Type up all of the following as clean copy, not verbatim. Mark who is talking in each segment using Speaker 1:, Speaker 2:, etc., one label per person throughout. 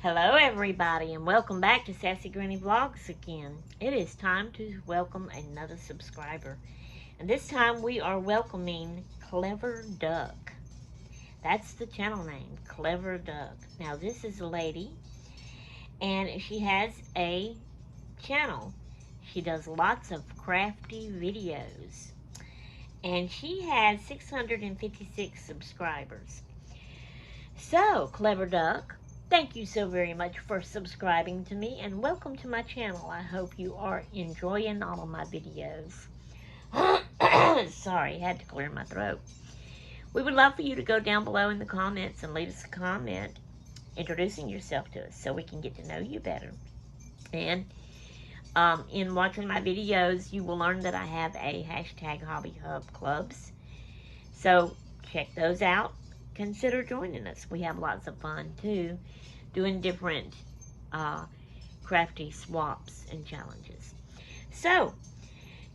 Speaker 1: Hello everybody and welcome back to Sassy Granny Vlogs again. It is time to welcome another subscriber. And this time we are welcoming Clever Duck. That's the channel name, Clever Duck. Now this is a lady and she has a channel. She does lots of crafty videos. And she has 656 subscribers. So, Clever Duck, thank you so very much for subscribing to me and welcome to my channel. I hope you are enjoying all of my videos. Sorry, had to clear my throat. We would love for you to go down below in the comments and leave us a comment introducing yourself to us so we can get to know you better. And in watching my videos, you will learn that I have a hashtag Hobby Hub Clubs. So check those out. Consider joining us. We have lots of fun too, doing different crafty swaps and challenges. So,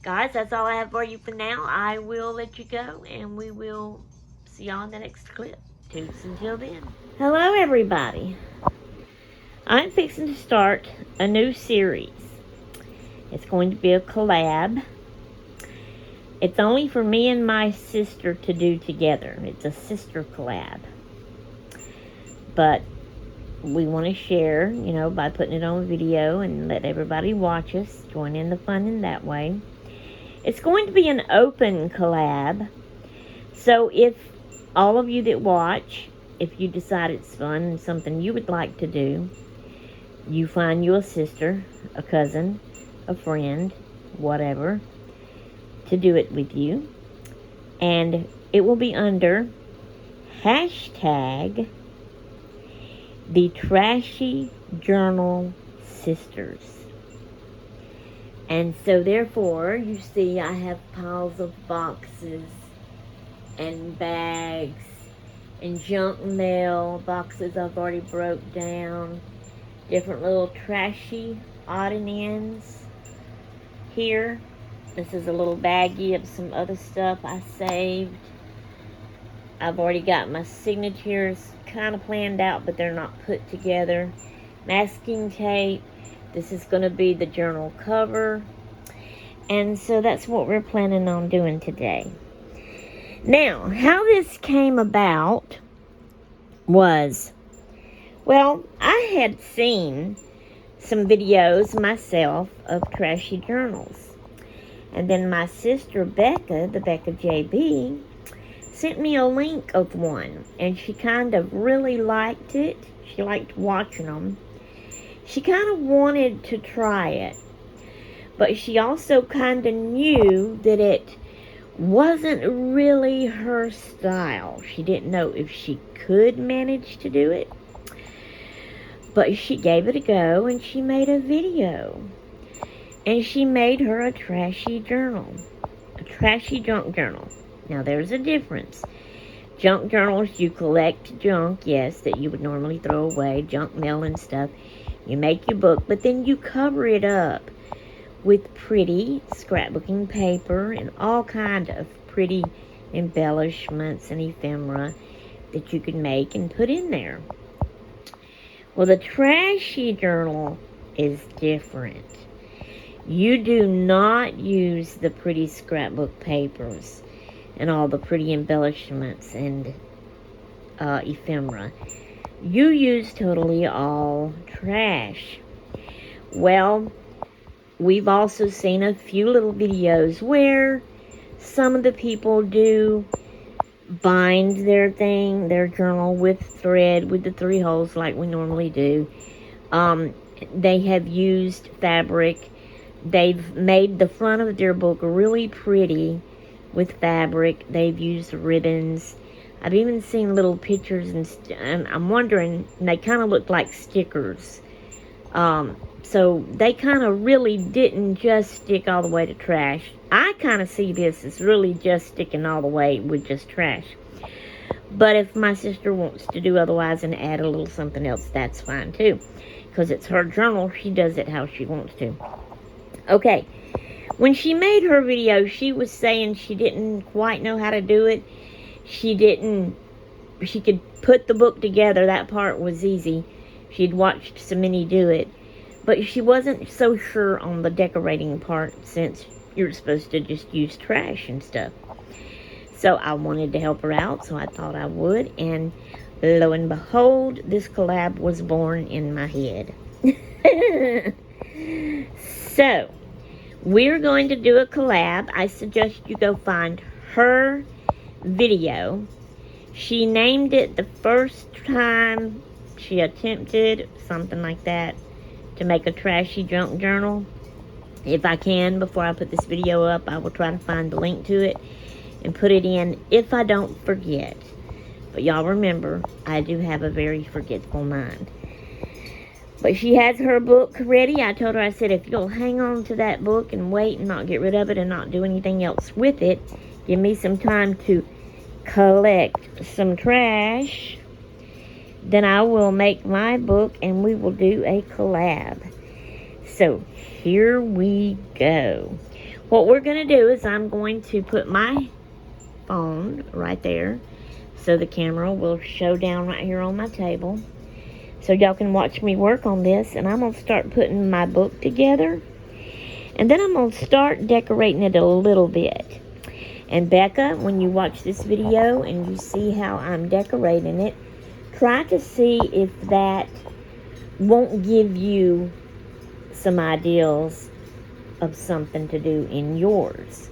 Speaker 1: guys, that's all I have for you for now. I will let you go, and we will see y'all in the next clip. Toots until then. Hello, everybody. I'm fixing to start a new series. It's going to be a collab. It's only for me and my sister to do together. It's a sister collab. But we want to share, by putting it on video and let everybody watch us. Join in the fun in that way. It's going to be an open collab. So if all of you that watch, if you decide it's fun and something you would like to do, you find you a sister, a cousin, a friend, whatever, to do it with you, and it will be under hashtag the Trashy Journal Sisters. And so therefore, you see I have piles of boxes and bags and junk mail, boxes I've already broke down, different little trashy odd and ends here. This is a little baggie of some other stuff I saved. I've already got my signatures kind of planned out, but they're not put together. Masking tape. This is going to be the journal cover. And so that's what we're planning on doing today. Now, how this came about was, well, I had seen some videos myself of trashy journals. And then my sister Becca, the Becca JB, sent me a link of one. And she kind of really liked it. She liked watching them. She kind of wanted to try it. But she also kind of knew that it wasn't really her style. She didn't know if she could manage to do it. But she gave it a go and she made a video. And she made her a trashy journal. A trashy junk journal. Now, there's a difference. Junk journals, you collect junk, yes, that you would normally throw away. Junk mail and stuff. You make your book, but then you cover it up with pretty scrapbooking paper and all kind of pretty embellishments and ephemera that you can make and put in there. Well, the trashy journal is different. You do not use the pretty scrapbook papers and all the pretty embellishments and ephemera. You use totally all trash. Well, we've also seen a few little videos where some of the people do bind their journal with thread with the 3 holes like we normally do. They have used fabric. They've made the front of their book really pretty with fabric. They've used ribbons. I've even seen little pictures, and I'm wondering, they kind of look like stickers. So they kind of really didn't just stick all the way to trash. I kind of see this as really just sticking all the way with just trash. But if my sister wants to do otherwise and add a little something else, that's fine too. Because it's her journal, she does it how she wants to. Okay, when she made her video, she was saying she didn't quite know how to do it. She could put the book together. That part was easy. She'd watched so many do it. But she wasn't so sure on the decorating part, since you're supposed to just use trash and stuff. So I wanted to help her out, so I thought I would. And lo and behold, this collab was born in my head. So, we're going to do a collab. I suggest you go find her video. She named it the first time she attempted, something like that, to make a trashy junk journal. If I can, before I put this video up, I will try to find the link to it and put it in if I don't forget. But y'all remember, I do have a very forgetful mind. But she has her book ready. I told her, I said, if you'll hang on to that book and wait and not get rid of it and not do anything else with it, give me some time to collect some trash, then I will make my book and we will do a collab. So here we go. What we're going to do is I'm going to put my phone right there so the camera will show down right here on my table, so y'all can watch me work on this. And I'm going to start putting my book together, and then I'm going to start decorating it a little bit. And Becca, when you watch this video and you see how I'm decorating it, try to see if that won't give you some ideas of something to do in yours.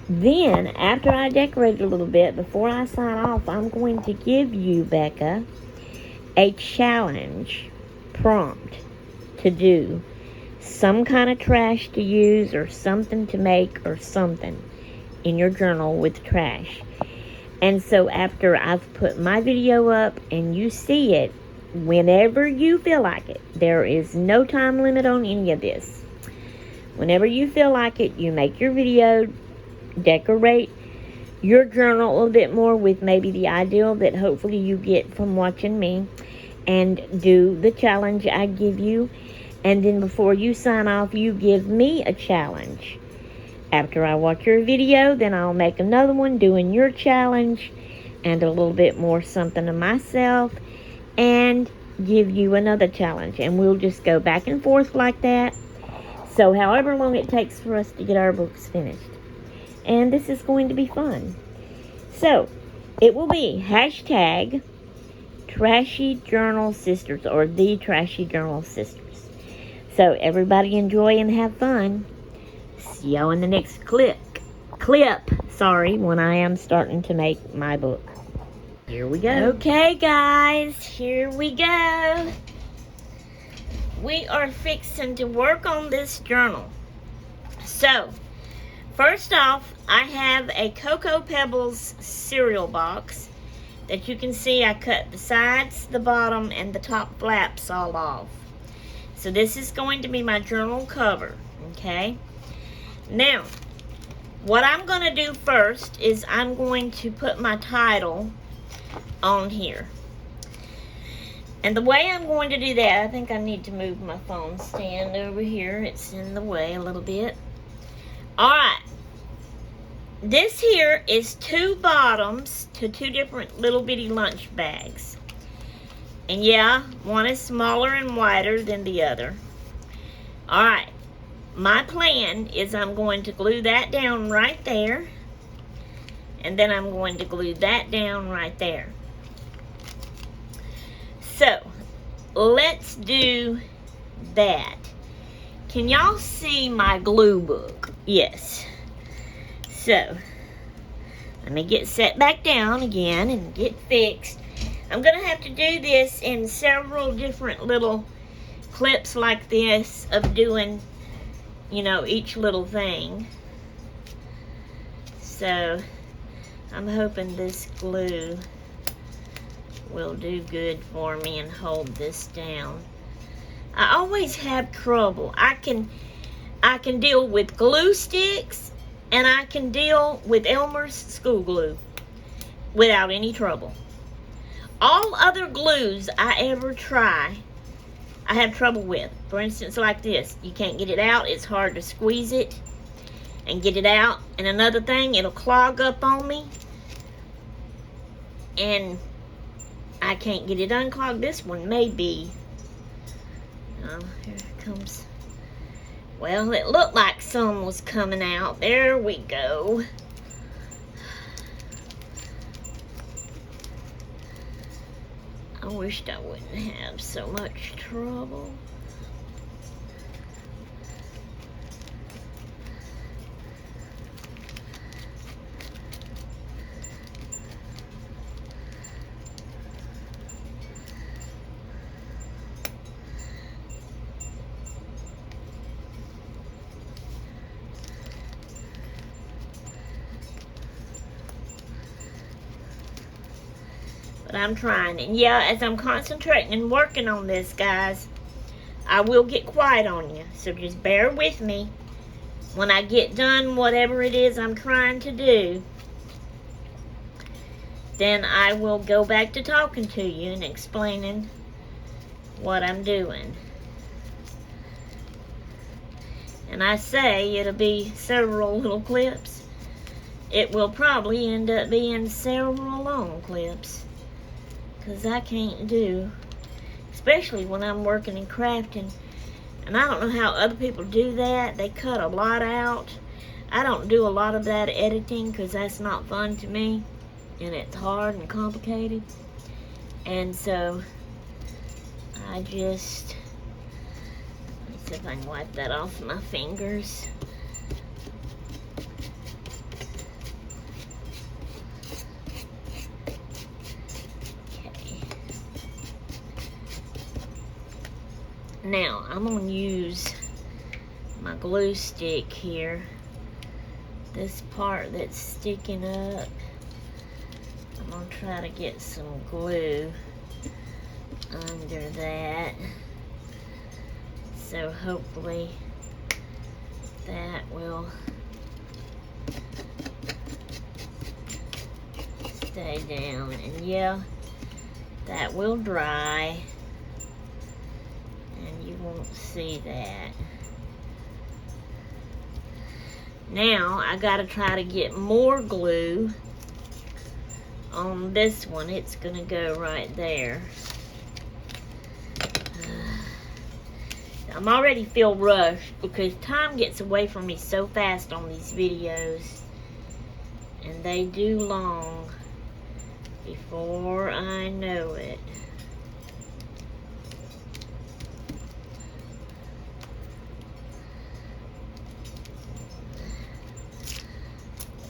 Speaker 1: Then, after I decorate a little bit, before I sign off, I'm going to give you, Becca, a challenge prompt to do. Some kind of trash to use or something to make or something in your journal with trash. And so after I've put my video up and you see it, whenever you feel like it, there is no time limit on any of this. Whenever you feel like it, you make your video, decorate your journal a little bit more with maybe the ideal that hopefully you get from watching me, and do the challenge I give you. And then before you sign off, you give me a challenge. After I watch your video, then I'll make another one doing your challenge and a little bit more something to myself, and give you another challenge. And we'll just go back and forth like that. So however long it takes for us to get our books finished. And this is going to be fun. So, it will be hashtag Trashy Journal Sisters, or the Trashy Journal Sisters. So everybody enjoy and have fun. See y'all in the next clip, when I am starting to make my book. Here we go. Okay, guys, here we go. We are fixing to work on this journal. So, first off, I have a Cocoa Pebbles cereal box that you can see I cut the sides, the bottom, and the top flaps all off. So this is going to be my journal cover, okay? Now, what I'm going to do first is I'm going to put my title on here. And the way I'm going to do that, I think I need to move my phone stand over here. It's in the way a little bit. Alright. This here is two bottoms to two different little bitty lunch bags. And yeah, one is smaller and wider than the other. Alright. My plan is I'm going to glue that down right there. And then I'm going to glue that down right there. So, let's do that. Can y'all see my glue book? Yes. So, let me get set back down again and get fixed. I'm going to have to do this in several different little clips like this of doing, you know, each little thing. So, I'm hoping this glue will do good for me and hold this down. I always have trouble. I can deal with glue sticks, and I can deal with Elmer's school glue without any trouble. All other glues I ever try, I have trouble with. For instance, like this. You can't get it out. It's hard to squeeze it and get it out. And another thing, it'll clog up on me. And I can't get it unclogged. This one may be. Oh, here it comes. Well, it looked like some was coming out. There we go. I wished I wouldn't have so much trouble. But I'm trying. And yeah, as I'm concentrating and working on this, guys, I will get quiet on you. So just bear with me. When I get done whatever it is I'm trying to do, then I will go back to talking to you and explaining what I'm doing. And I say it'll be several little clips. It will probably end up being several long clips. Because I can't do, especially when I'm working and crafting. And I don't know how other people do that. They cut a lot out. I don't do a lot of that editing because that's not fun to me. And it's hard and complicated. And so, I just, let me see if I can wipe that off my fingers. Now, I'm going to use my glue stick here. This part that's sticking up, I'm going to try to get some glue under that. So hopefully that will stay down. And yeah, that will dry. You won't see that. Now I gotta try to get more glue on this one. It's gonna go right there. I'm already feel rushed because time gets away from me so fast on these videos, and they do long before I know it.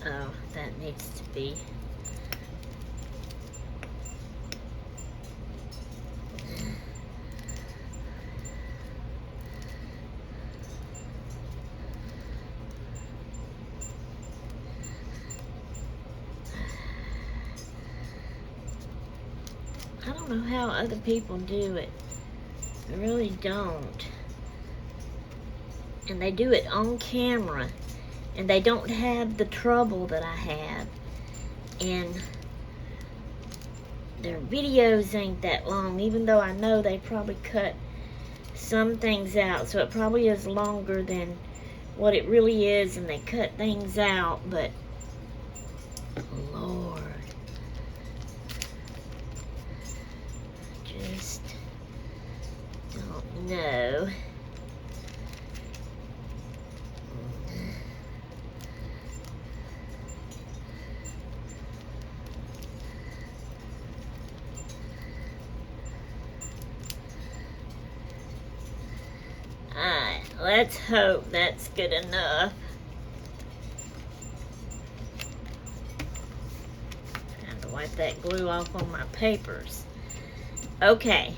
Speaker 1: Oh, that needs to be. I don't know how other people do it. I really don't. And they do it on camera. And they don't have the trouble that I have. And their videos ain't that long, even though I know they probably cut some things out. So it probably is longer than what it really is, and they cut things out, but Lord. I just don't know. Let's hope that's good enough. Time to wipe that glue off on my papers. Okay.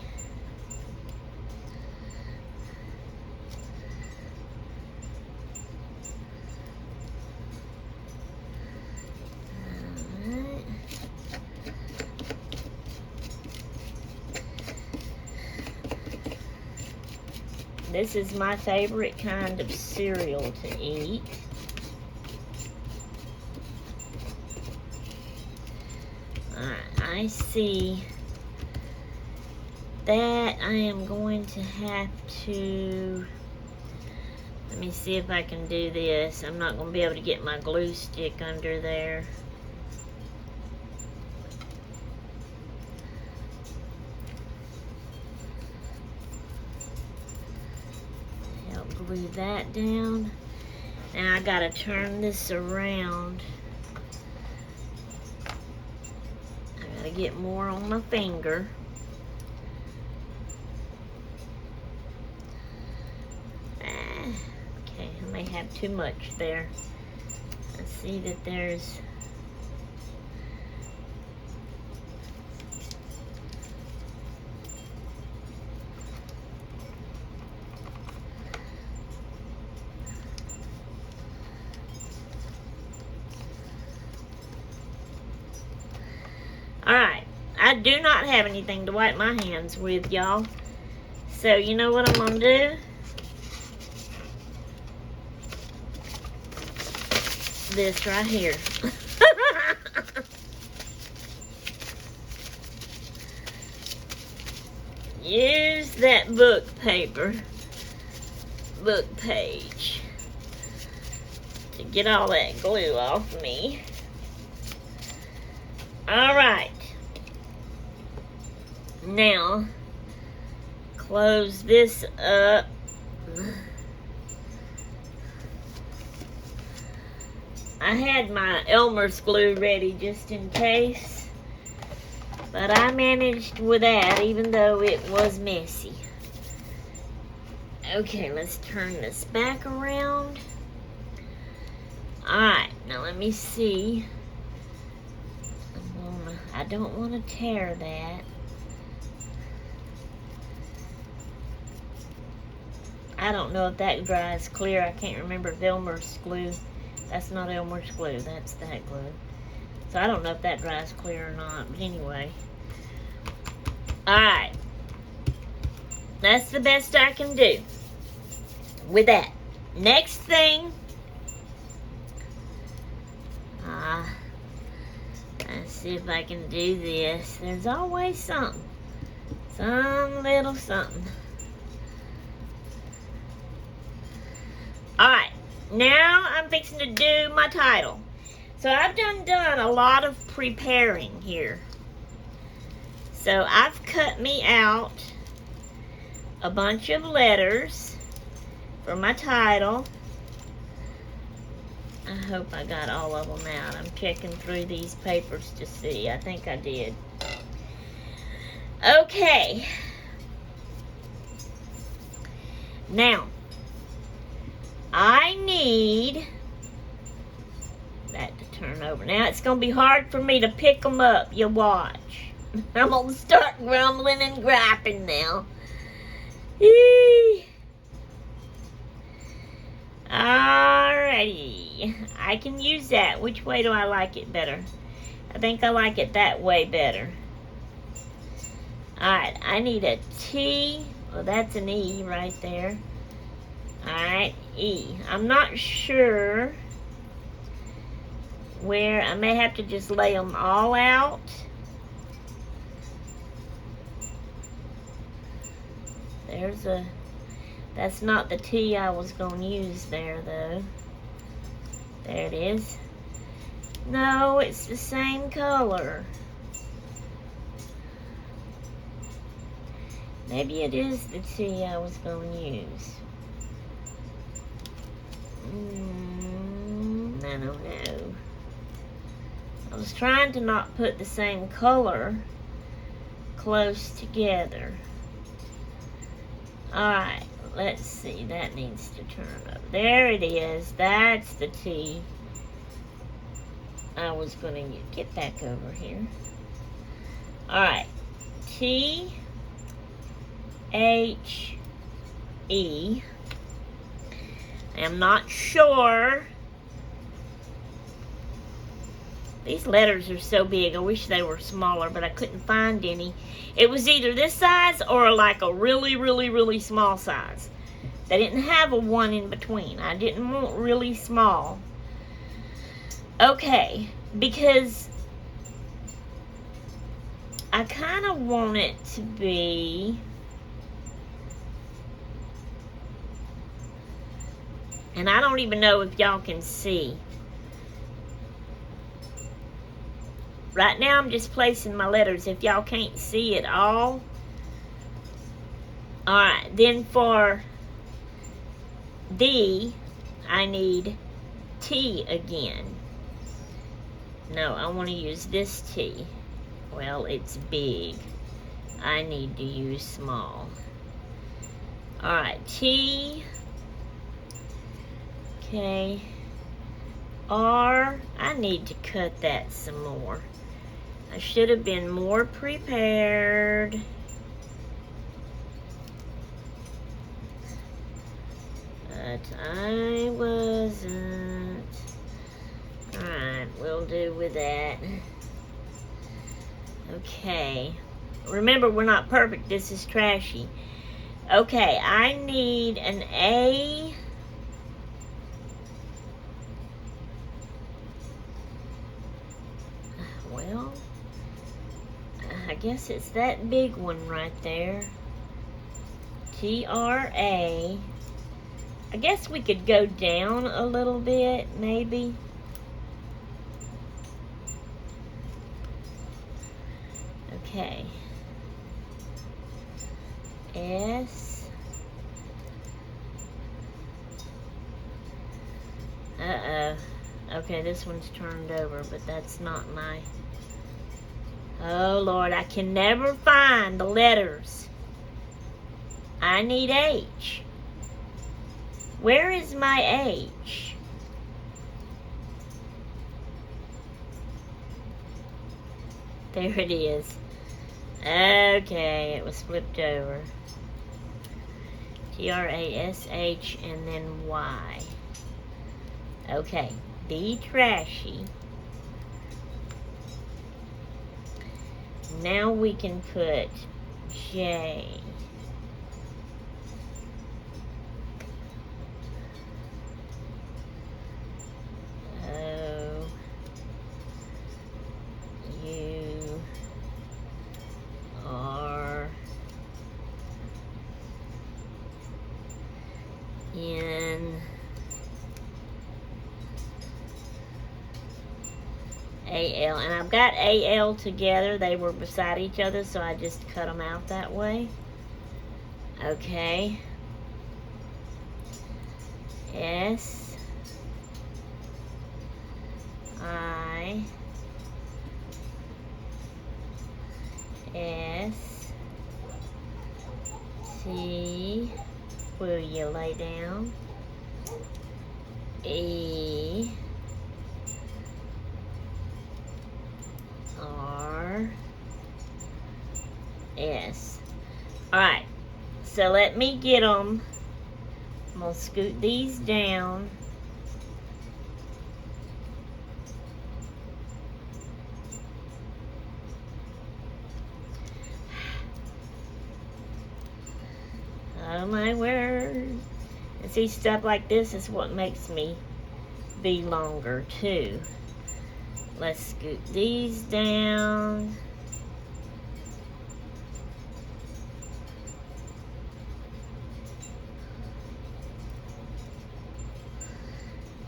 Speaker 1: This is my favorite kind of cereal to eat. Alright, I see that I am going to have to, let me see if I can do this. I'm not going to be able to get my glue stick under there. glue that down. Now I gotta turn this around. I gotta get more on my finger. Okay, I may have too much there. I see that there's Alright, I do not have anything to wipe my hands with, y'all. So, you know what I'm going to do? This right here. Use that book page, to get all that glue off me. Alright. Now, close this up. I had my Elmer's glue ready just in case, but I managed with that even though it was messy. Okay, let's turn this back around. Alright, now let me see. I don't want to tear that. I don't know if that dries clear. I can't remember if Elmer's glue. That's not Elmer's glue. That's that glue. So I don't know if that dries clear or not. But anyway. Alright. That's the best I can do with that. Next thing. Let's see if I can do this. There's always something. Some little something. Alright. Now I'm fixing to do my title. So I've done a lot of preparing here. So I've cut me out a bunch of letters for my title. I hope I got all of them out. I'm checking through these papers to see. I think I did. Okay. Now, I need that to turn over. Now, it's going to be hard for me to pick them up. You watch. I'm going to start grumbling and griping now. Alrighty. I can use that. Which way do I like it better? I think I like it that way better. Alright, I need a T. Well, that's an E right there. Alright, E. I'm not sure where. I may have to just lay them all out. There's a... That's not the T I was going to use there, though. There it is. No, it's the same color. Maybe it is the T I was going to use. I don't know. I was trying to not put the same color close together. Alright, let's see. That needs to turn up. There it is. That's the T I was going to get back over here. Alright. T H E. I'm not sure. These letters are so big. I wish they were smaller, but I couldn't find any. It was either this size or like a really, really, really small size. They didn't have a one in between. I didn't want really small. Okay, because I kind of want it to be... And I don't even know if y'all can see. Right now I'm just placing my letters. If y'all can't see it all. Alright, then for I need T again. No, I want to use this T. Well, it's big. I need to use small. Alright, T. Okay. R. I need to cut that some more. I should have been more prepared. But I wasn't. Alright, we'll do with that. Okay. Remember, we're not perfect. This is trashy. Okay, I need an A. Well, I guess it's that big one right there. T-R-A. I guess we could go down a little bit, maybe. Okay. S. Uh-oh. Okay, this one's turned over, but that's not my... Oh, Lord, I can never find the letters. I need H. Where is my H? There it is. Okay, it was flipped over. T-R-A-S-H and then Y. Okay, be trashy. Now we can put J. O. U. R. N. A-L. And I've got A-L together. They were beside each other, so I just cut them out that way. Okay. S. I. S. T. Will you lay down? E. R. S. Alright, so let me get them. I'm going to scoot these down. Oh my word. And see, stuff like this is what makes me be longer too. Let's scoot these down.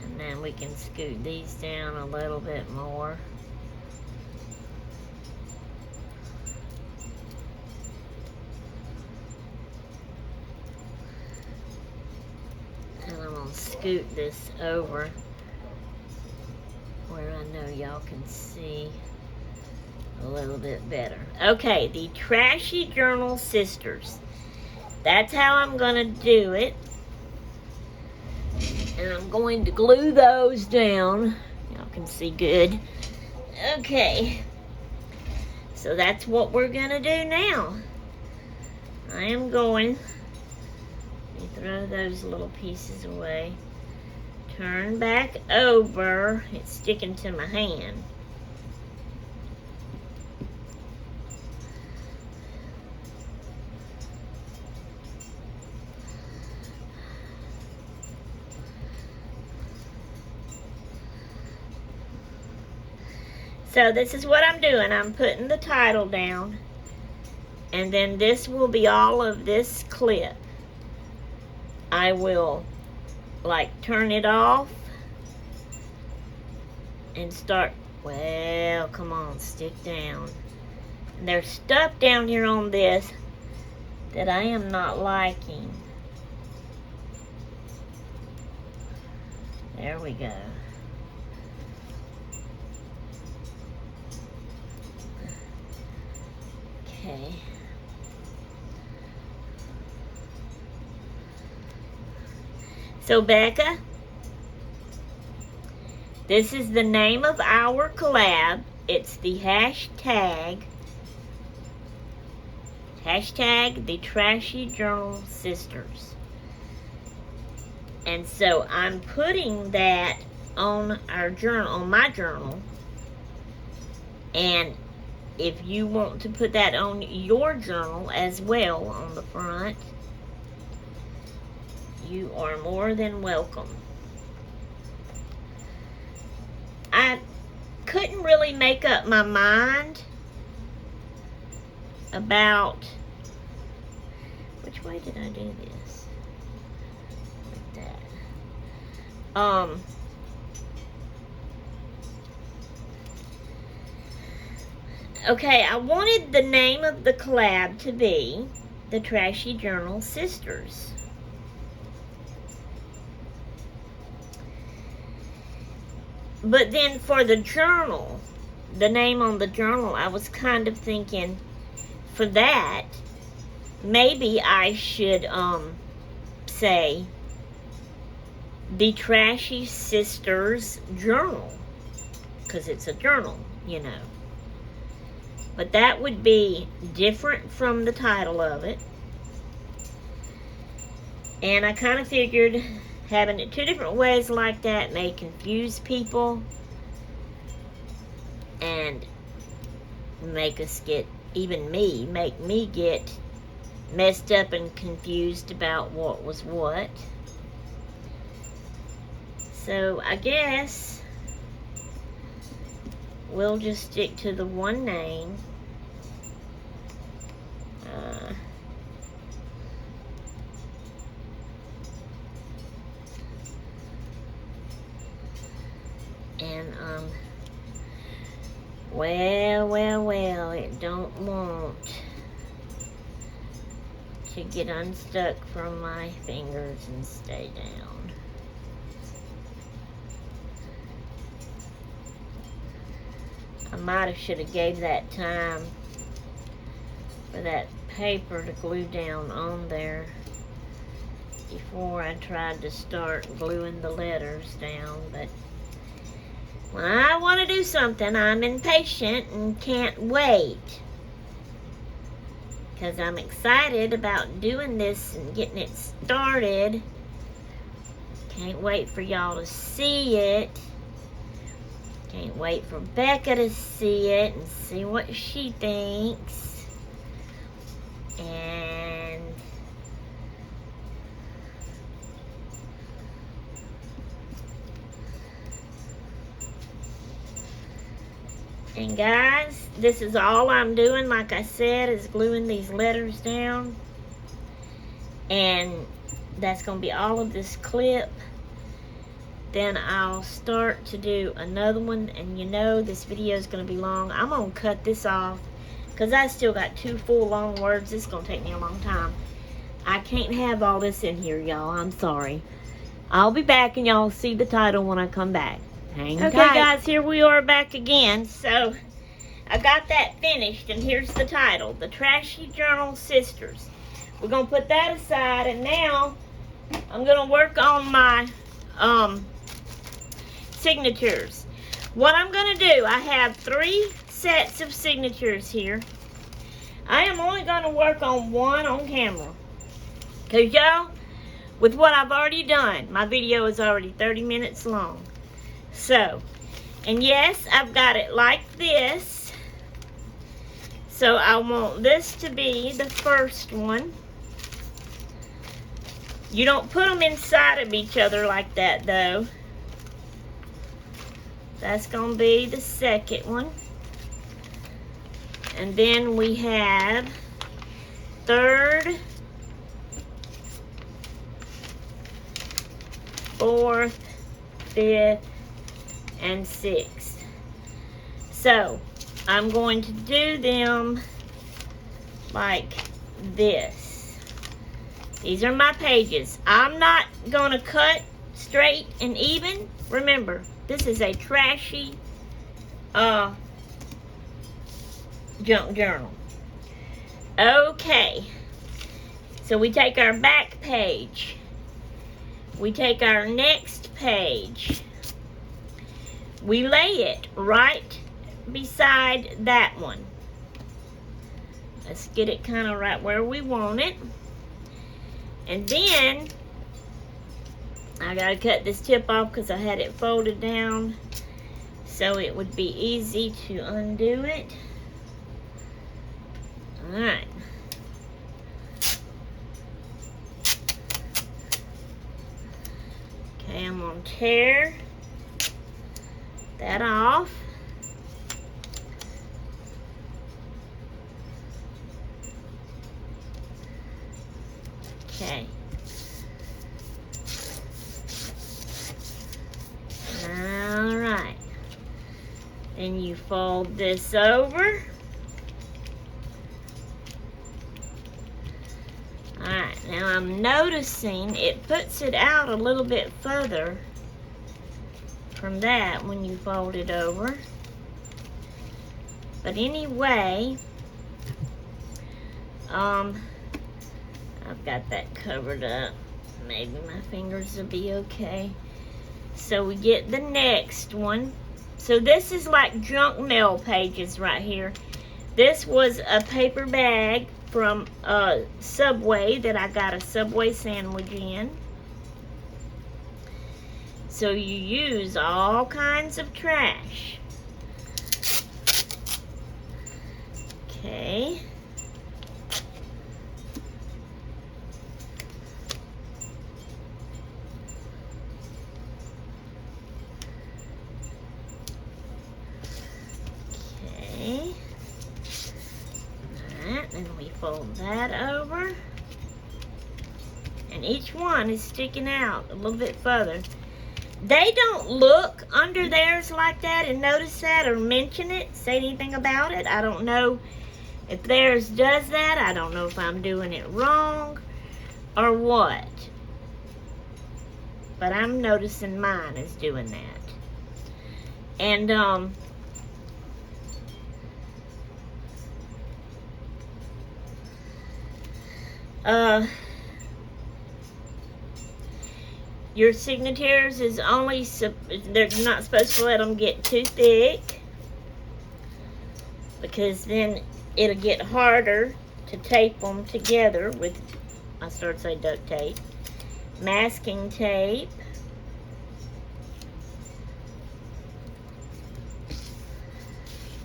Speaker 1: And then we can scoot these down a little bit more. And I'm going to scoot this over where I know y'all can see a little bit better. Okay, the Trashy Journal Sisters. That's how I'm going to do it. And I'm going to glue those down. Y'all can see good. Okay. So that's what we're going to do now. I am going to throw those little pieces away. Turn back over. It's sticking to my hand. So this is what I'm doing. I'm putting the title down. And then this will be all of this clip. I will like turn it off and start. Well, come on, stick down. And there's stuff down here on this that I am not liking. There we go. Okay. So, Becca, this is the name of our collab. It's the hashtag the Trashy Journal Sisters. And so I'm putting that on our journal, on my journal. And if you want to put that on your journal as well on the front, you are more than welcome. I couldn't really make up my mind about which way did I do this? Like that. Okay, I wanted the name of the collab to be the Trashy Journal Sisters. But then for the journal, the name on the journal, I was kind of thinking, for that, maybe I should say the Trashy Sisters Journal, because it's a journal, you know. But that would be different from the title of it. And I kind of figured having it two different ways like that may confuse people and make us get, make me get messed up and confused about what was what. So I guess we'll just stick to the one name. And well, it don't want to get unstuck from my fingers and stay down. I might have should have gave that time for that paper to glue down on there before I tried to start gluing the letters down, but when I want to do something, I'm impatient and can't wait. Because I'm excited about doing this and getting it started. Can't wait for y'all to see it. Can't wait for Becca to see it and see what she thinks. And guys, this is all I'm doing, like I said, is gluing these letters down. And that's going to be all of this clip. Then I'll start to do another one. And you know this video is going to be long. I'm going to cut this off because I still got 2 full long words. This is going to take me a long time. I can't have all this in here, y'all. I'm sorry. I'll be back and y'all see the title when I come back. Hang tight. Okay, guys, here we are back again. So, I got that finished, and here's the title, The Trashy Journal Sisters. We're going to put that aside, and now I'm going to work on my signatures. What I'm going to do, I have 3 sets of signatures here. I am only going to work on one on camera. Because, y'all, with what I've already done, my video is already 30 minutes long. So, and yes, I've got it like this. So I want this to be the first one. You don't put them inside of each other like that though. That's going to be the second one. And then we have third, fourth, fifth, and 6th. So I'm going to do them like this. These are my pages. I'm not going to cut straight and even. Remember, this is a trashy junk journal. Okay, so we take our back page, we take our next page, we lay it right beside that one. Let's get it kind of right where we want it. And then I gotta cut this tip off because I had it folded down so it would be easy to undo it. Alright. Okay, I'm gonna tear that off. Okay. Alright. Then you fold this over. Alright, now I'm noticing it puts it out a little bit further from that when you fold it over. But anyway, I've got that covered up. Maybe my fingers will be okay. So we get the next one. So this is like junk mail pages right here. This was a paper bag from Subway that I got a Subway sandwich in. So you use all kinds of trash. Okay. Okay. Alright, then we fold that over. And each one is sticking out a little bit further. They don't look under theirs like that and notice that or mention it, say anything about it. I don't know if theirs does that. I don't know if I'm doing it wrong or what. But I'm noticing mine is doing that. And, your signatures is only, they're not supposed to let them get too thick because then it'll get harder to tape them together with, I started to say duct tape, masking tape.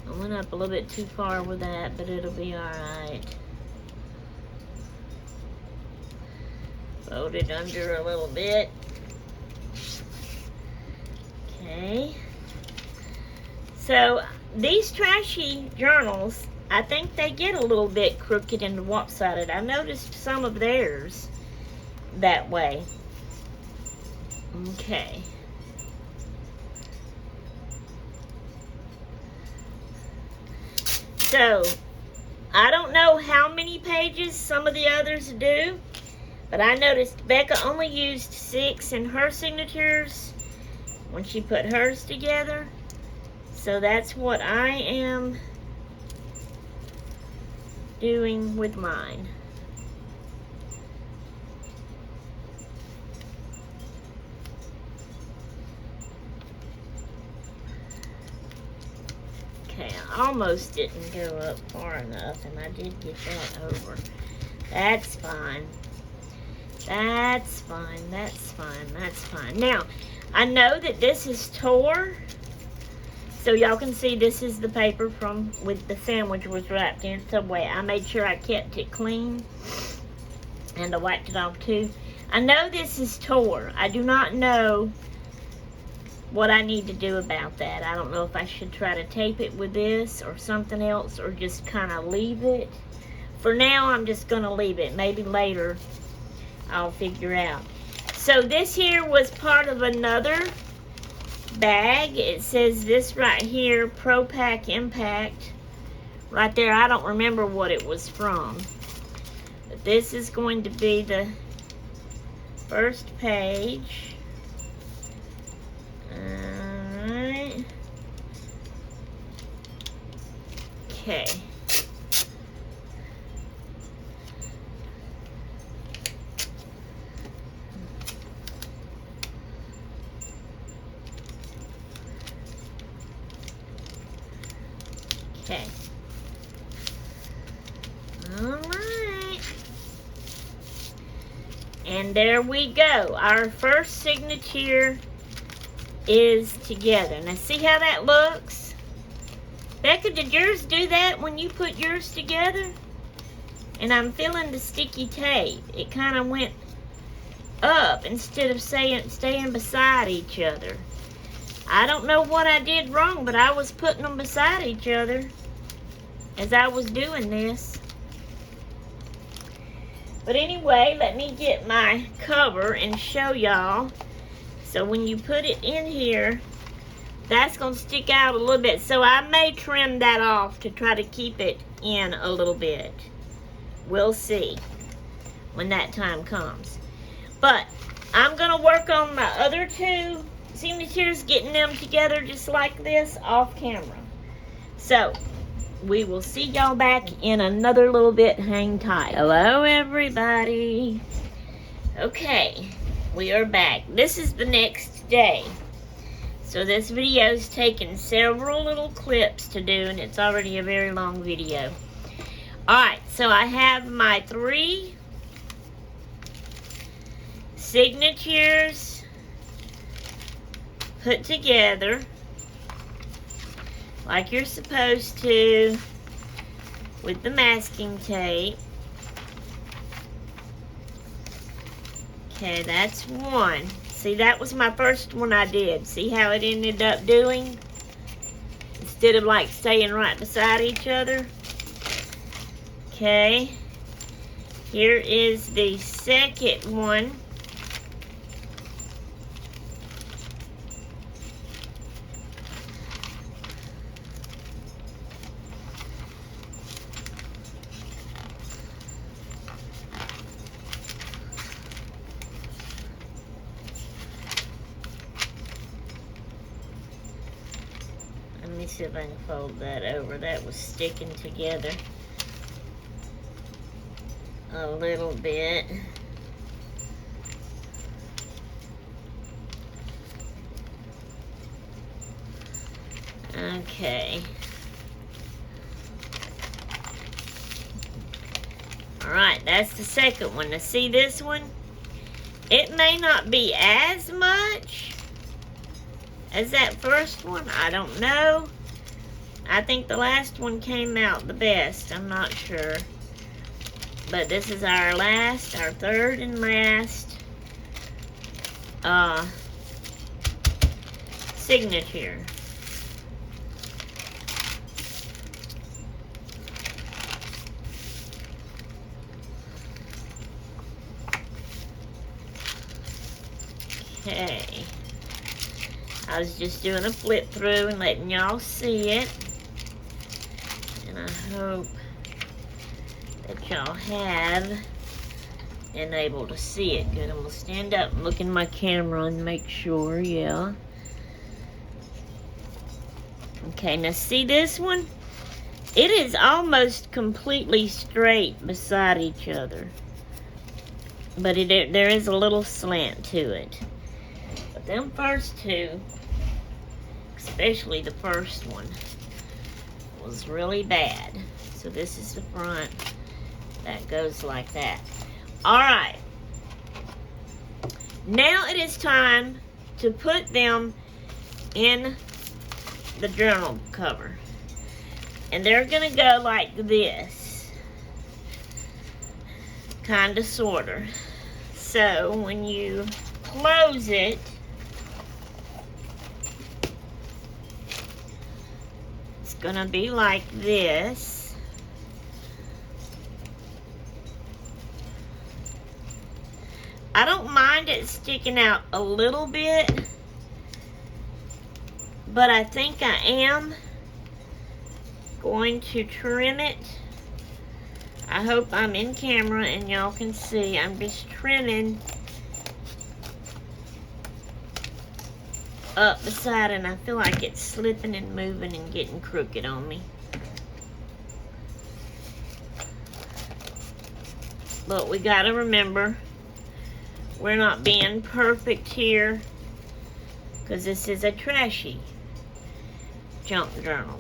Speaker 1: I went up a little bit too far with that, but it'll be alright. Fold it under a little bit. Okay. So these trashy journals, I think they get a little bit crooked and lopsided. I noticed some of theirs that way. Okay. So, I don't know how many pages some of the others do, but I noticed Becca only used 6 in her signatures when she put hers together. So that's what I am doing with mine. Okay, I almost didn't go up far enough, and I did get that over. That's fine. That's fine, that's fine, that's fine. Now, I know that this is tore, so y'all can see this is the paper from with the sandwich was wrapped in Subway. I made sure I kept it clean, and I wiped it off too. I know this is tore. I do not know what I need to do about that. I don't know if I should try to tape it with this or something else, or just kind of leave it. For now, I'm just going to leave it. Maybe later I'll figure out. So this here was part of another bag. It says this right here, Pro Pack Impact. Right there, I don't remember what it was from. But this is going to be the first page. Alright. Okay. Okay. Alright. And there we go. Our first signature is together. Now see how that looks? Becca, did yours do that when you put yours together? And I'm feeling the sticky tape. It kind of went up instead of staying beside each other. I don't know what I did wrong, but I was putting them beside each other as I was doing this. But anyway, let me get my cover and show y'all. So when you put it in here, that's going to stick out a little bit. So I may trim that off to try to keep it in a little bit. We'll see when that time comes. But I'm going to work on my other two signatures, getting them together just like this off camera. So we will see y'all back in another little bit. Hang tight. Hello, everybody. Okay, we are back. This is the next day. So this video's taken several little clips to do, and it's already a very long video. Alright, so I have my 3 signatures put together like you're supposed to with the masking tape. Okay, that's one. See, that was my first one I did. See how it ended up doing? Instead of like staying right beside each other. Okay. Here is the second one. Let me see if I can fold that over. That was sticking together a little bit. Okay. Alright, that's the second one. Now see this one? It may not be as much as that first one. I don't know. I think the last one came out the best. I'm not sure. But this is our third and last signature. Okay. I was just doing a flip through and letting y'all see it. And I hope that y'all have been able to see it. Good. I'm going to stand up and look in my camera and make sure, yeah. Okay, now see this one? It is almost completely straight beside each other. But there is a little slant to it. But them first two, especially the first one, was really bad. So this is the front. That goes like that. Alright. Now it is time to put them in the journal cover. And they're going to go like this. Kind of, sort of. So when you close it, it's going to be like this. I don't mind it sticking out a little bit, but I think I am going to trim it. I hope I'm in camera and y'all can see. I'm just trimming up beside, and I feel like it's slipping and moving and getting crooked on me. But we gotta remember, we're not being perfect here, because this is a trashy junk journal.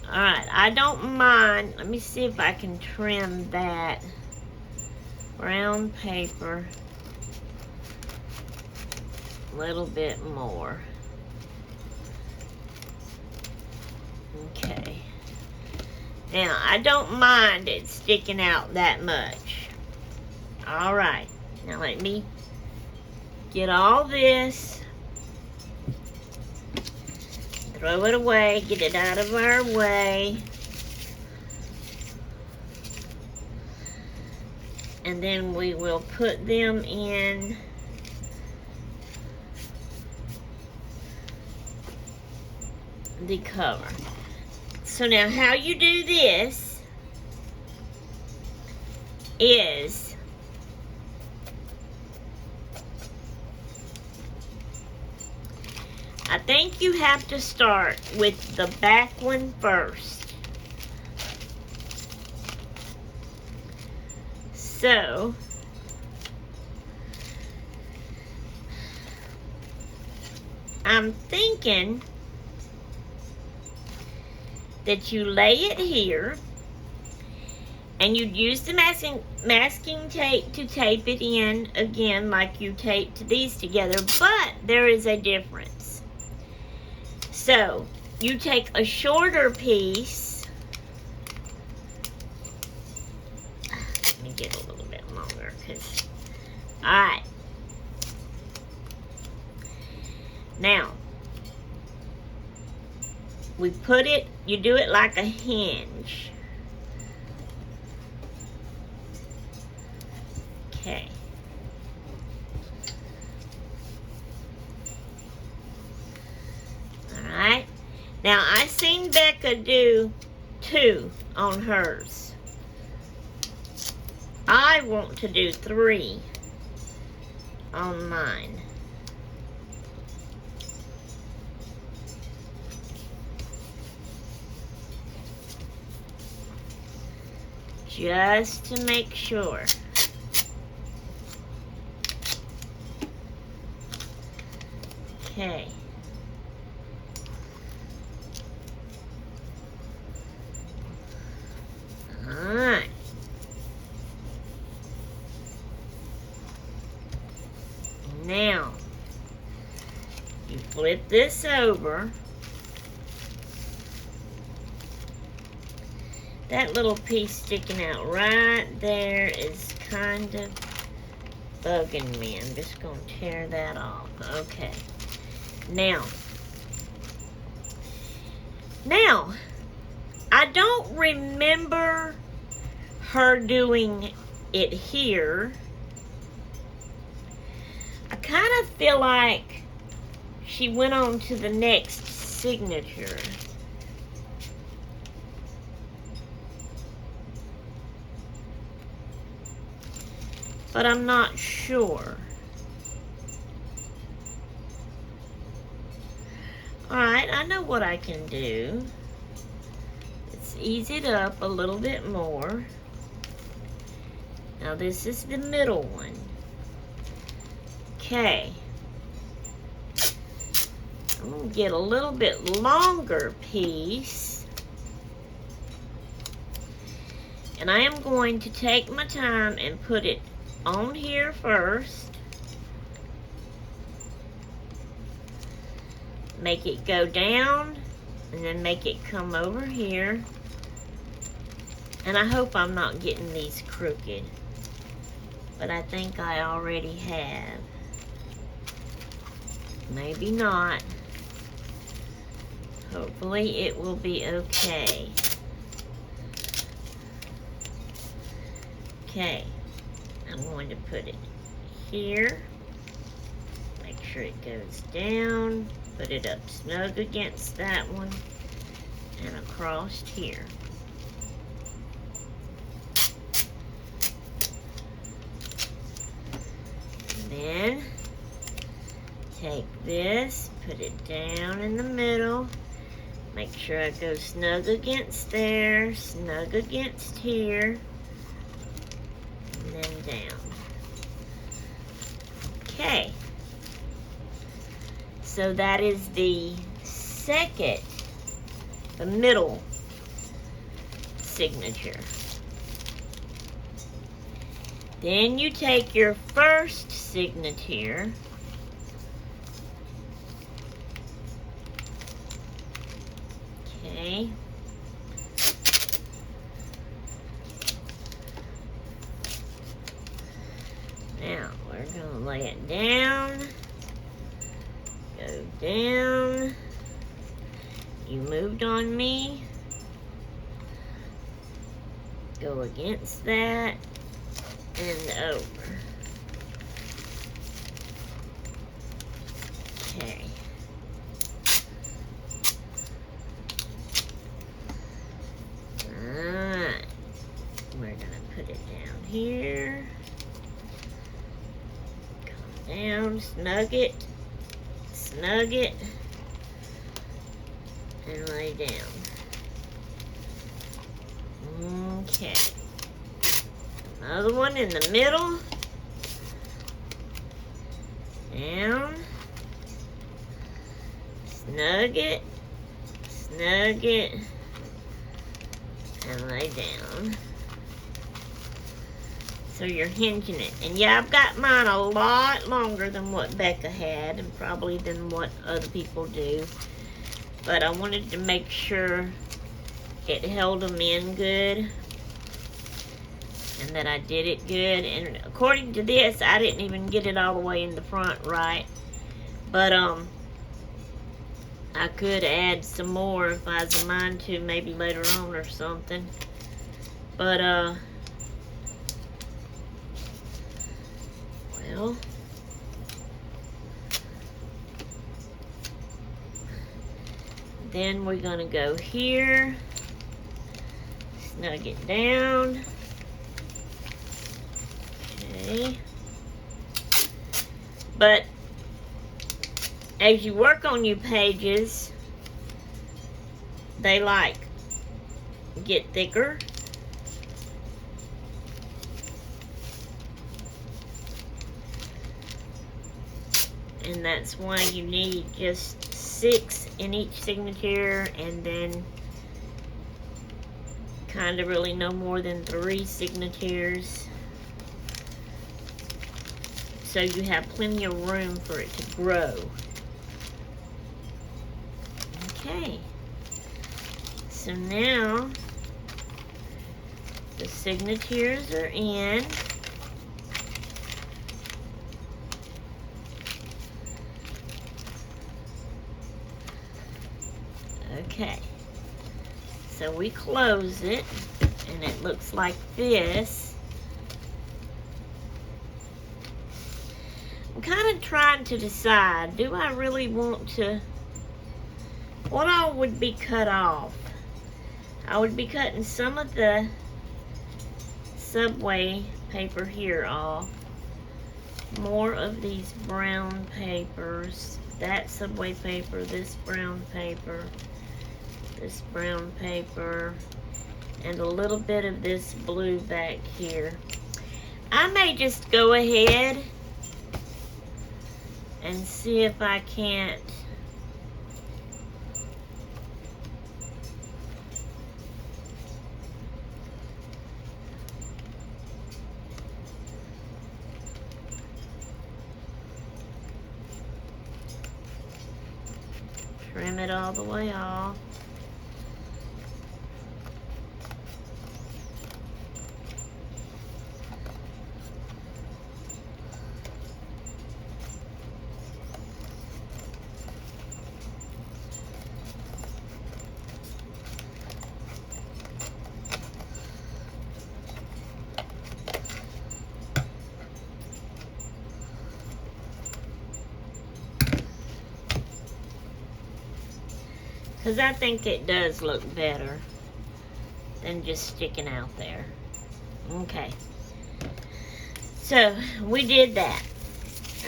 Speaker 1: Alright, I don't mind. Let me see if I can trim that brown paper a little bit more. Okay. Now, I don't mind it sticking out that much. Alright, now let me get all this, throw it away, get it out of our way. And then we will put them in the cover. So now how you do this is I think you have to start with the back one first. So I'm thinking that you lay it here, and you'd use the masking tape to tape it in again like you taped these together, but there is a difference. So you take a shorter piece. Let me get a little bit longer, because alright. Now we put it, you do it like a hinge. Okay. Alright. Now, I seen Becca do 2 on hers. I want to do 3 on mine. Just to make sure. Okay. Alright. Now, you flip this over. That little piece sticking out right there is kind of bugging me. I'm just going to tear that off. Okay. Now, I don't remember her doing it here. I kind of feel like she went on to the next signature. But I'm not sure. Alright, I know what I can do. Let's ease it up a little bit more. Now this is the middle one. Okay. I'm going to get a little bit longer piece. And I am going to take my time and put it on here first. Make it go down, and then make it come over here. And I hope I'm not getting these crooked, but I think I already have. Maybe not. Hopefully it will be okay. Okay. I'm going to put it here. Make sure it goes down. Put it up snug against that one. And across here. And then take this, put it down in the middle. Make sure I go snug against there, snug against here, and then down. Okay. So that is the middle signature. Then you take your first signature, okay, now we're going to lay it down, go down, you moved on me, go against that, and over. Okay. Alright. We're going to put it down here. Come down, snug it, and lay down. Okay. Another one in the middle. Down. Snug it, and lay down. So you're hinging it. And yeah, I've got mine a lot longer than what Becca had, and probably than what other people do. But I wanted to make sure it held them in good, and that I did it good. And according to this, I didn't even get it all the way in the front right. But I could add some more if I was a mind to, maybe later on or something. But well, then we're gonna go here, snug it down. Okay. But as you work on your pages, they get thicker. And that's why you need just 6 in each signature, and then kind of really no more than 3 signatures. So you have plenty of room for it to grow. Okay. So now the signatures are in. Okay. So we close it, and it looks like this. I'm kind of trying to decide, do I really want to, what all would be cut off? I would be cutting some of the subway paper here off. More of these brown papers. That subway paper, this brown paper, this brown paper, and a little bit of this blue back here. I may just go ahead and see if I can't trim it all the way off. Because I think it does look better than just sticking out there. Okay. So, we did that.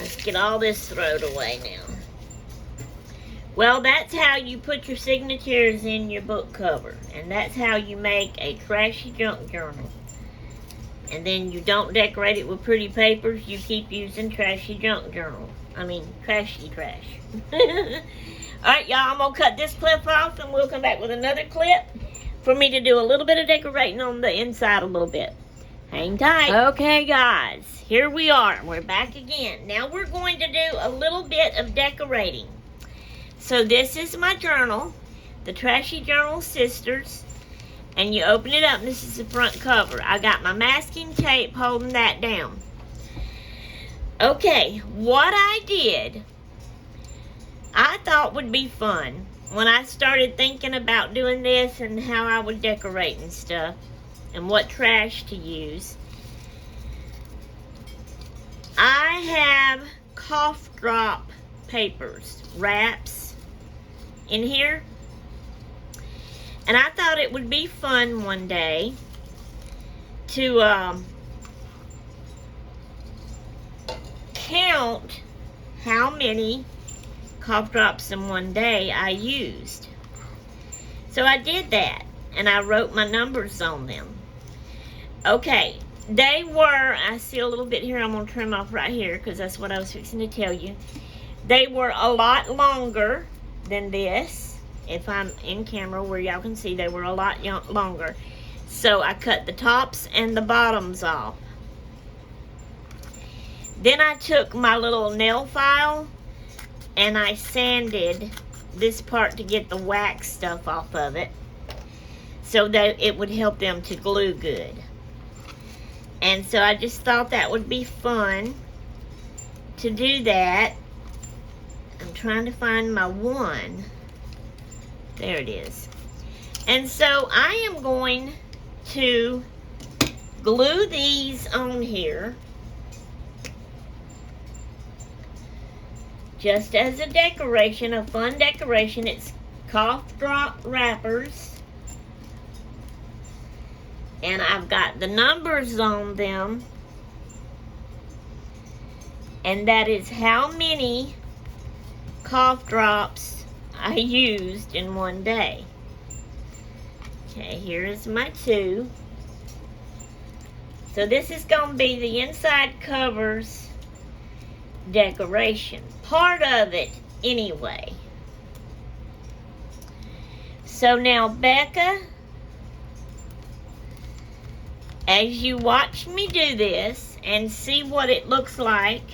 Speaker 1: Let's get all this thrown away now. Well, that's how you put your signatures in your book cover. And that's how you make a trashy junk journal. And then you don't decorate it with pretty papers. You keep using trashy junk journal. I mean, trashy trash. Alright, y'all, I'm going to cut this clip off and we'll come back with another clip for me to do a little bit of decorating on the inside a little bit. Hang tight. Okay, guys, here we are. We're back again. Now we're going to do a little bit of decorating. So this is my journal, the Trashy Journal Sisters. And you open it up, and this is the front cover. I got my masking tape holding that down. Okay, what I did, I thought would be fun when I started thinking about doing this and how I would decorate and stuff and what trash to use. I have cough drop papers, wraps in here. And I thought it would be fun one day to count how many cough drops in one day I used. So I did that, and I wrote my numbers on them. Okay, they were, I see a little bit here, I'm going to trim off right here because that's what I was fixing to tell you. They were a lot longer than this. If I'm in camera where y'all can see, they were a lot longer. So I cut the tops and the bottoms off. Then I took my little nail file and I sanded this part to get the wax stuff off of it so that it would help them to glue good. And so I just thought that would be fun to do that. I'm trying to find my one. There it is. And so I am going to glue these on here just as a decoration, a fun decoration. It's cough drop wrappers. And I've got the numbers on them. And that is how many cough drops I used in one day. Okay, here is my two. So this is going to be the inside covers decoration. Part of it, anyway. So now, Becca, as you watch me do this and see what it looks like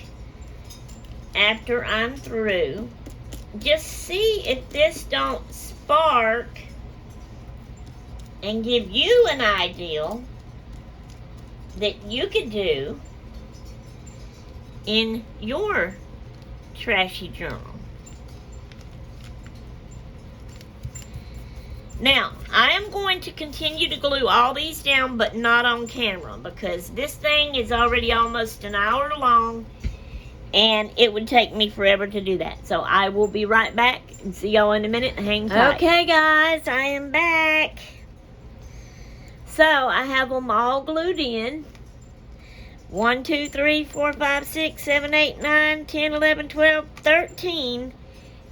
Speaker 1: after I'm through, just see if this don't spark and give you an idea that you could do in your trashy journal. Now, I am going to continue to glue all these down, but not on camera, because this thing is already almost an hour long, and it would take me forever to do that. So I will be right back and see y'all in a minute. Hang tight. Okay, guys, I am back. So I have them all glued in. 1, 2, 3, 4, 5, 6, 7, 8, 9, 10, 11, 12, 13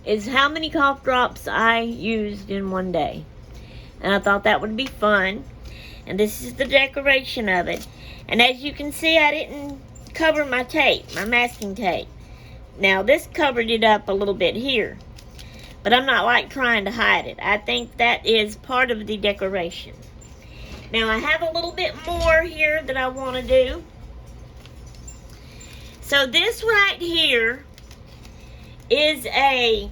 Speaker 1: is how many cough drops I used in one day. And I thought that would be fun. And this is the decoration of it. And as you can see, I didn't cover my tape, my masking tape. Now this covered it up a little bit here. But I'm not like trying to hide it. I think that is part of the decoration. Now I have a little bit more here that I want to do. So this right here is a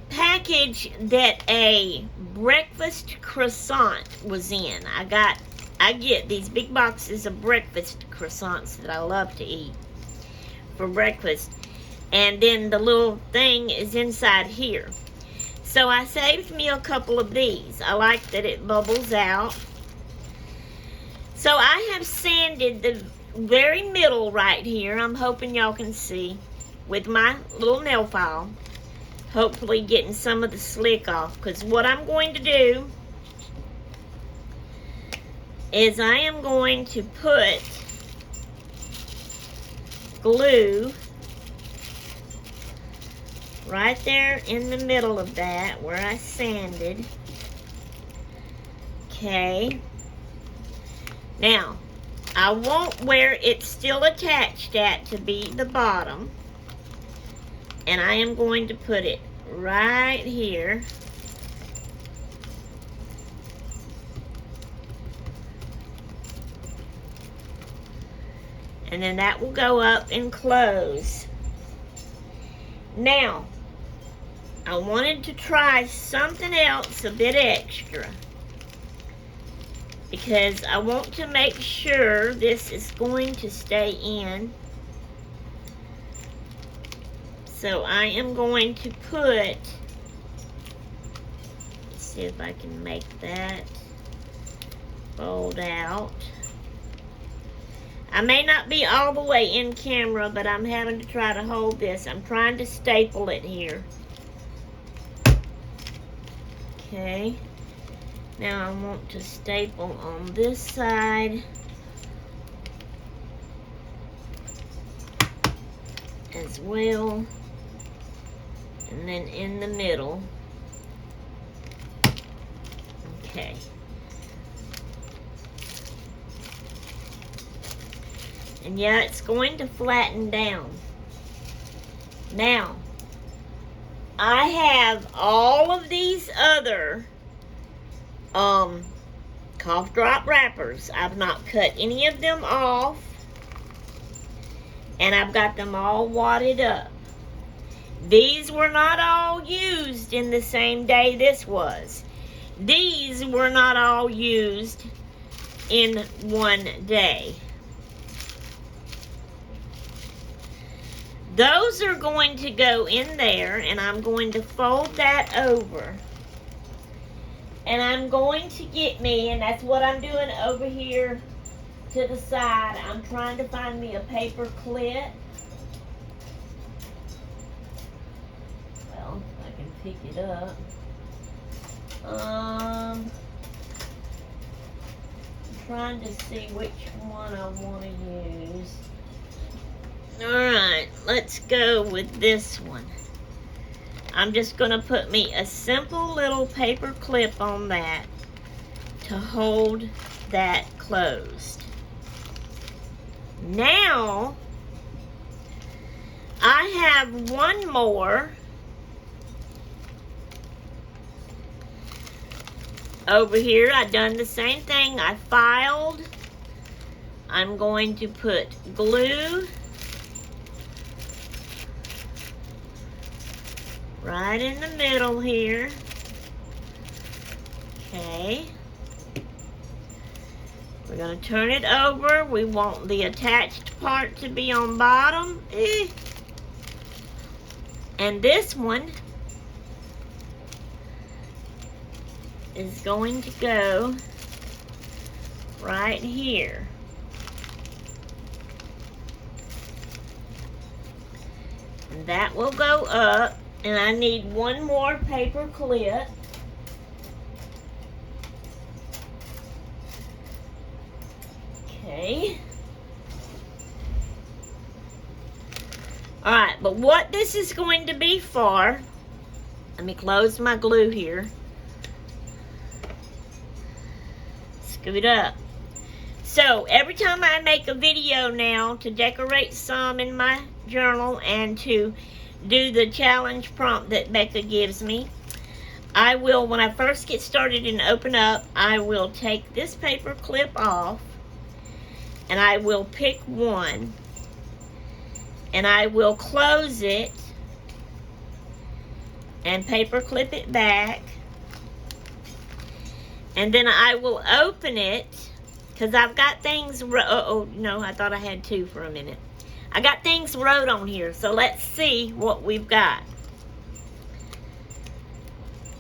Speaker 1: package that a breakfast croissant was in. I get these big boxes of breakfast croissants that I love to eat for breakfast. And then the little thing is inside here. So I saved me a couple of these. I like that it bubbles out. So I have sanded the very middle right here. I'm hoping y'all can see with my little nail file. Hopefully getting some of the slick off. Because what I'm going to do is I am going to put glue right there in the middle of that where I sanded. Okay. Now, I want where it's still attached at to be the bottom. And I am going to put it right here. And then that will go up and close. Now, I wanted to try something else a bit extra, because I want to make sure this is going to stay in. So I am going to put, let's see if I can make that fold out. I may not be all the way in camera, but I'm having to try to hold this. I'm trying to staple it here. Okay. Now I want to staple on this side as well. And then in the middle. Okay. And yeah, it's going to flatten down. Now, I have all of these other cough drop wrappers. I've not cut any of them off. And I've got them all wadded up. These were not all used in the same day this was. These were not all used in one day. Those are going to go in there, and I'm going to fold that over. And I'm going to get me, and that's what I'm doing over here to the side. I'm trying to find me a paper clip. Well, I can pick it up. I'm trying to see which one I want to use. Alright, let's go with this one. I'm just going to put me a simple little paper clip on that to hold that closed. Now, I have one more over here. I've done the same thing. I filed. I'm going to put glue right in the middle here. Okay. We're going to turn it over. We want the attached part to be on bottom. And this one is going to go right here. And that will go up. And I need one more paper clip. Okay. Alright, but what this is going to be for, let me close my glue here. Scoot up. So, every time I make a video now to decorate some in my journal and to do the challenge prompt that Becca gives me, I will, when I first get started and open up, I will take this paper clip off and I will pick one and I will close it and paper clip it back, and then I will open it because I've got things, oh no, I thought I had two for a minute. I got things wrote on here, so let's see what we've got.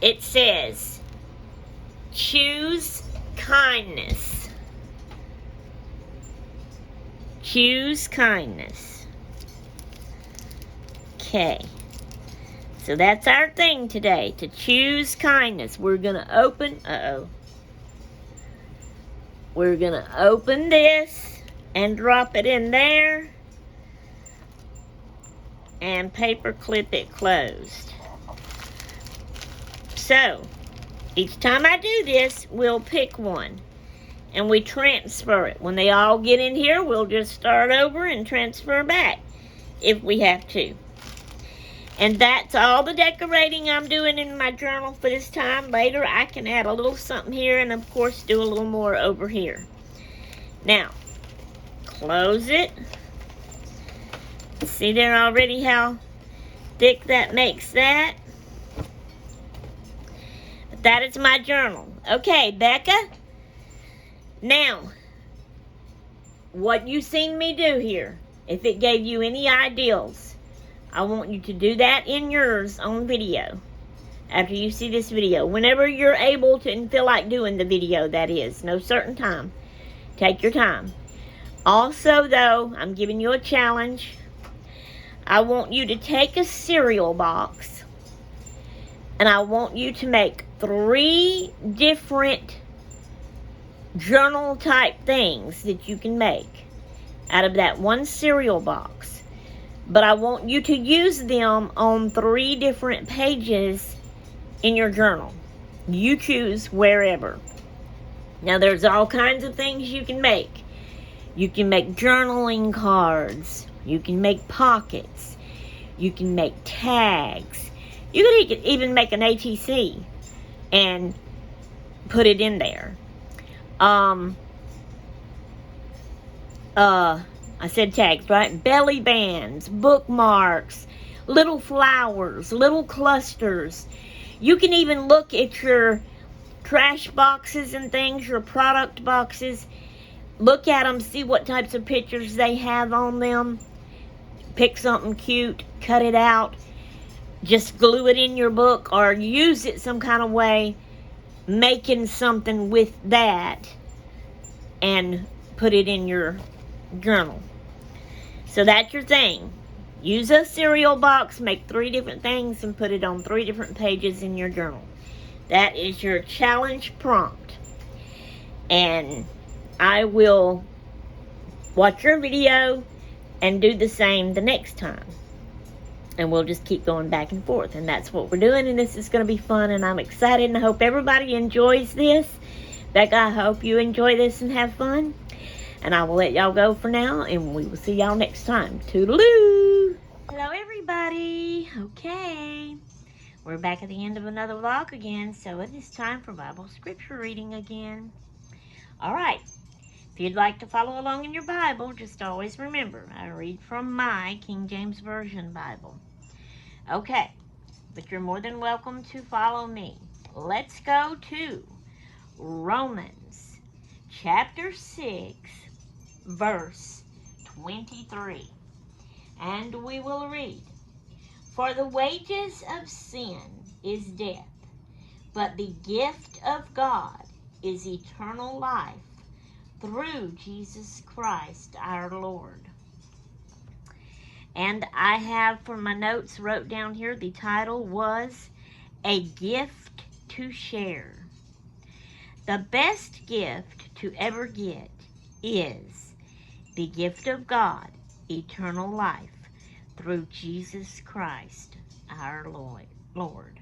Speaker 1: It says, choose kindness. Choose kindness. Okay. So that's our thing today, to choose kindness. We're going to open, We're going to open this and drop it in there. and paper clip it closed. So, each time I do this, we'll pick one and we transfer it. When they all get in here, we'll just start over and transfer back if we have to. And that's all the decorating I'm doing in my journal for this time. Later, I can add a little something here and, of course, do a little more over here. Now, close it. See there already how thick that makes that? But that is my journal. Okay, Becca. Now, what you seen me do here, if it gave you any ideas, I want you to do that in yours on video. After you see this video. Whenever you're able to and feel like doing the video, that is. No certain time. Take your time. Also, though, I'm giving you a challenge. I want you to take a cereal box. And I want you to make 3 different journal type things that you can make out of that one cereal box. But I want you to use them on 3 different pages in your journal. You choose wherever. Now, there's all kinds of things you can make. You can make journaling cards. You can make pockets. You can make tags. You could even make an ATC and put it in there. I said tags, right? Belly bands, bookmarks, little flowers, little clusters. You can even look at your trash boxes and things, your product boxes. Look at them, see what types of pictures they have on them. Pick something cute, cut it out. Just glue it in your book or use it some kind of way, making something with that and put it in your journal. So that's your thing. Use a cereal box, make 3 different things, and put it on 3 different pages in your journal. That is your challenge prompt. And I will watch your video and do the same the next time. And we'll just keep going back and forth. And that's what we're doing, and this is going to be fun, and I'm excited, and I hope everybody enjoys this. Becca, I hope you enjoy this and have fun. And I will let y'all go for now, and we will see y'all next time. Toodaloo! Hello, everybody. Okay. We're back at the end of another vlog again, so it is time for Bible scripture reading again. All right. If you'd like to follow along in your Bible, just always remember, I read from my King James Version Bible. Okay. But you're more than welcome to follow me. Let's go to Romans chapter 6. Verse 23, and we will read, "For the wages of sin is death, but the gift of God is eternal life through Jesus Christ our Lord." And I have, for my notes, wrote down here, the title was A Gift to Share. The best gift to ever get is the gift of God, eternal life, through Jesus Christ, our Lord.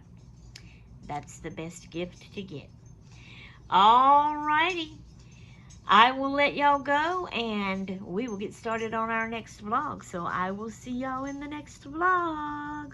Speaker 1: That's the best gift to get. Alrighty. I will let y'all go, and we will get started on our next vlog. So I will see y'all in the next vlog.